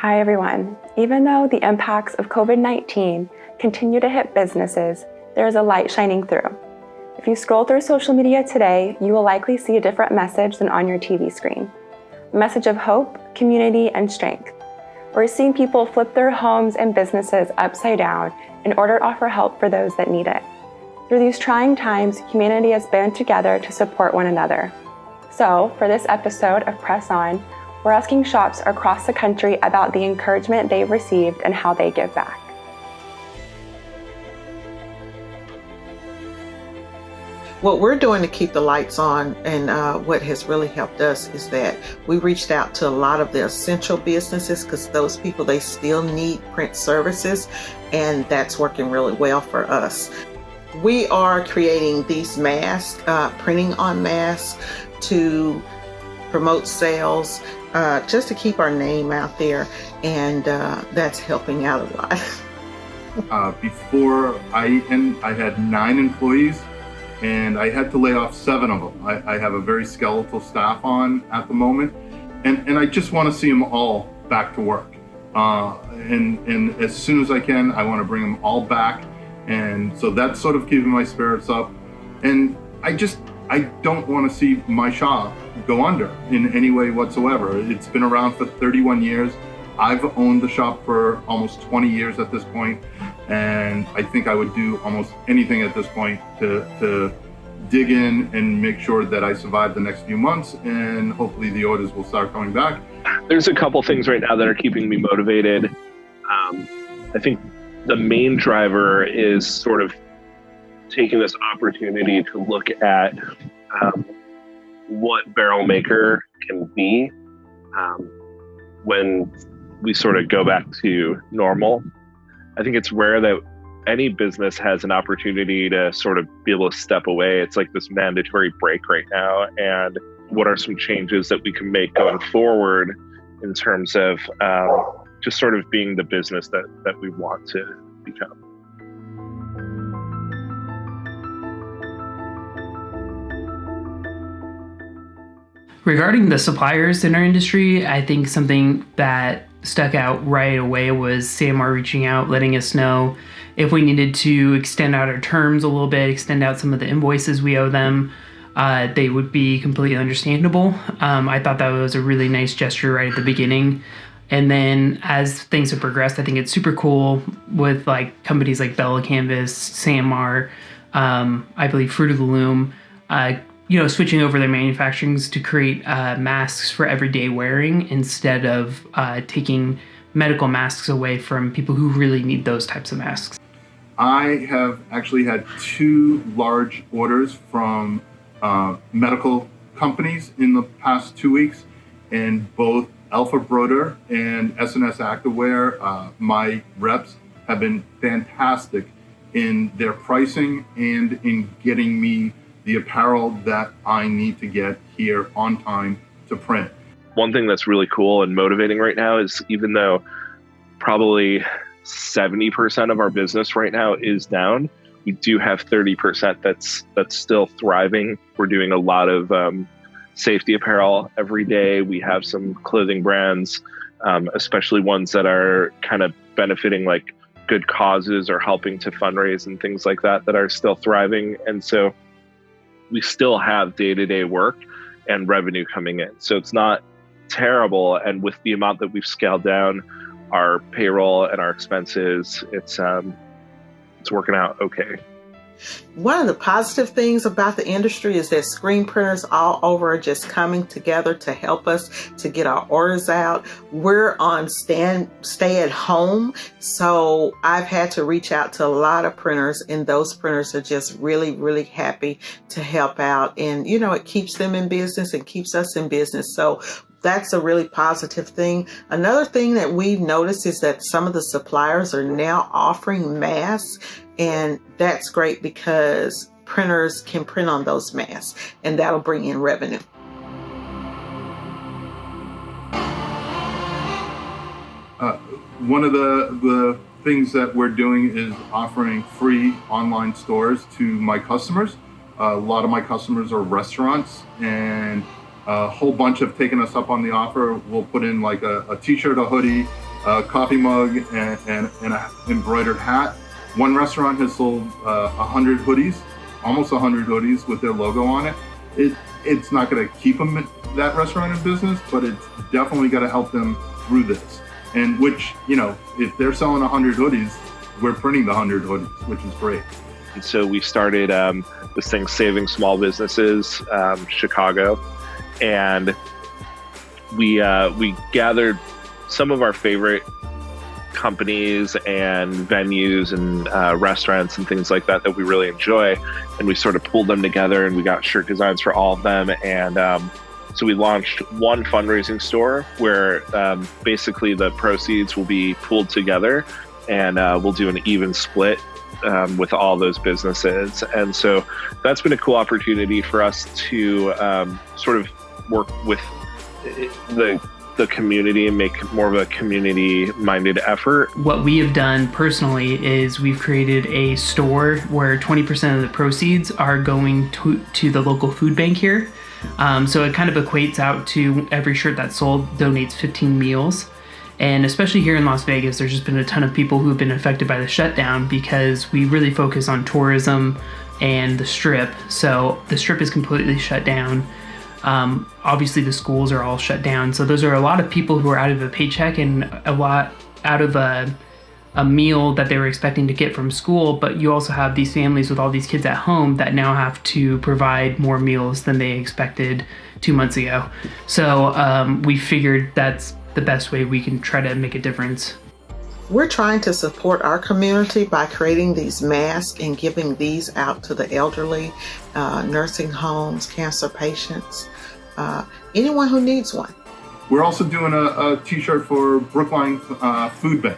Hi everyone. Even though the impacts of COVID-19 continue to hit businesses, there is a light shining through. If you scroll through social media today, you will likely see a different message than on your TV screen. A message of hope, community, and strength. We're seeing people flip their homes and businesses upside down in order to offer help for those that need it. Through these trying times, humanity has band together to support one another. So, for this episode of Press On, we're asking shops across the country about the encouragement they've received and how they give back. What we're doing to keep the lights on and what has really helped us is that we reached out to a lot of the essential businesses because those people, they still need print services, and that's working really well for us. We are creating these masks, printing on masks to promote sales, just to keep our name out there, and that's helping out a lot. Before I had 9 employees, and I had to lay off 7 of them. I have a very skeletal staff on at the moment, and I just want to see them all back to work. And as soon as I can, I want to bring them all back, and so that's sort of keeping my spirits up. And I don't want to see my shop go under in any way whatsoever. It's been around for 31 years. I've owned the shop for almost 20 years at this point, and I think I would do almost anything at this point to dig in and make sure that I survive the next few months, and hopefully the orders will start coming back. There's a couple things right now that are keeping me motivated. I think the main driver is sort of taking this opportunity to look at what Barrel Maker can be when we sort of go back to normal. I think it's rare that any business has an opportunity to sort of be able to step away. It's like this mandatory break right now. And what are some changes that we can make going forward in terms of just sort of being the business that we want to become? Regarding the suppliers in our industry, I think something that stuck out right away was SAMR reaching out, letting us know if we needed to extend out our terms a little bit, extend out some of the invoices we owe them. They would be completely understandable. I thought that was a really nice gesture right at the beginning. And then as things have progressed, I think it's super cool with like companies like BELLA+CANVAS, SAMR, I believe Fruit of the Loom, switching over their manufacturings to create masks for everyday wearing instead of taking medical masks away from people who really need those types of masks. I have actually had 2 large orders from medical companies in the past 2 weeks, and both Alpha Broder and SNS Activewear, my reps have been fantastic in their pricing and in getting me the apparel that I need to get here on time to print. One thing that's really cool and motivating right now is, even though probably 70% of our business right now is down, we do have 30% that's still thriving. We're doing a lot of safety apparel every day. We have some clothing brands, especially ones that are kind of benefiting like good causes or helping to fundraise and things like that are still thriving. And so we still have day-to-day work and revenue coming in. So it's not terrible. And with the amount that we've scaled down our payroll and our expenses, it's working out okay. One of the positive things about the industry is that screen printers all over are just coming together to help us to get our orders out. We're on stay at home, so I've had to reach out to a lot of printers, and those printers are just really, really happy to help out. And, it keeps them in business and keeps us in business. So that's a really positive thing. Another thing that we've noticed is that some of the suppliers are now offering masks, and that's great because printers can print on those masks, and that'll bring in revenue. One of the things that we're doing is offering free online stores to my customers. A lot of my customers are restaurants, and a whole bunch have taken us up on the offer. We'll put in like a t-shirt, a hoodie, a coffee mug and an embroidered hat. One restaurant has sold 100 hoodies, almost 100 hoodies with their logo on it. It's not going to keep them that restaurant in business, but it's definitely got to help them through this. And which, if they're selling 100 hoodies, we're printing the 100 hoodies, which is great. And so we started this thing, Saving Small Businesses, Chicago, and we gathered some of our favorite companies and venues and restaurants and things like that we really enjoy, and we sort of pulled them together, and we got shirt designs for all of them. And so we launched one fundraising store where basically the proceeds will be pooled together, and we'll do an even split with all those businesses. And so that's been a cool opportunity for us to sort of work with the community and make more of a community-minded effort. What we have done personally is we've created a store where 20% of the proceeds are going to the local food bank here. So it kind of equates out to every shirt that's sold donates 15 meals. And especially here in Las Vegas, there's just been a ton of people who have been affected by the shutdown because we really focus on tourism and the Strip. So the Strip is completely shut down. Obviously the schools are all shut down. So those are a lot of people who are out of a paycheck and a lot out of a meal that they were expecting to get from school. But you also have these families with all these kids at home that now have to provide more meals than they expected 2 months ago. So we figured that's the best way we can try to make a difference. We're trying to support our community by creating these masks and giving these out to the elderly, nursing homes, cancer patients, anyone who needs one. We're also doing a t-shirt for Brookline Food Bank.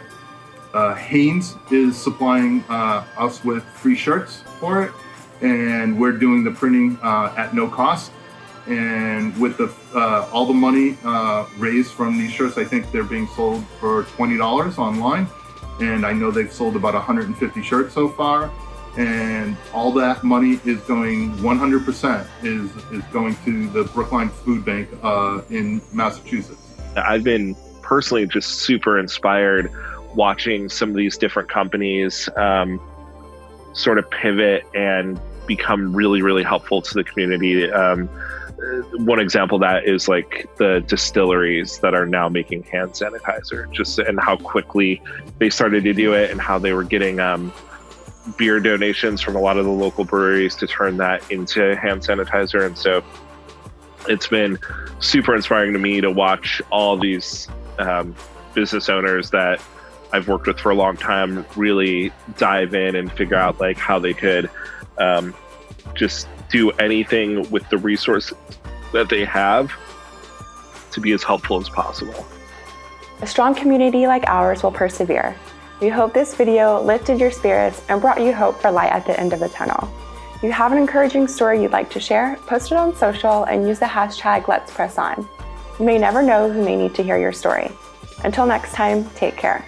Haynes is supplying us with free shirts for it, and we're doing the printing at no cost. And with all the money raised from these shirts, I think they're being sold for $20 online. And I know they've sold about 150 shirts so far. And all that money is going, 100% is going to the Brookline Food Bank in Massachusetts. I've been personally just super inspired watching some of these different companies sort of pivot and become really, really helpful to the community. One example of that is like the distilleries that are now making hand sanitizer, and how quickly they started to do it, and how they were getting beer donations from a lot of the local breweries to turn that into hand sanitizer. And so it's been super inspiring to me to watch all these business owners that I've worked with for a long time really dive in and figure out like how they could just do anything with the resources that they have to be as helpful as possible. A strong community like ours will persevere. We hope this video lifted your spirits and brought you hope for light at the end of the tunnel. If you have an encouraging story you'd like to share, post it on social and use the hashtag #Let'sPressOn. You may never know who may need to hear your story. Until next time, take care.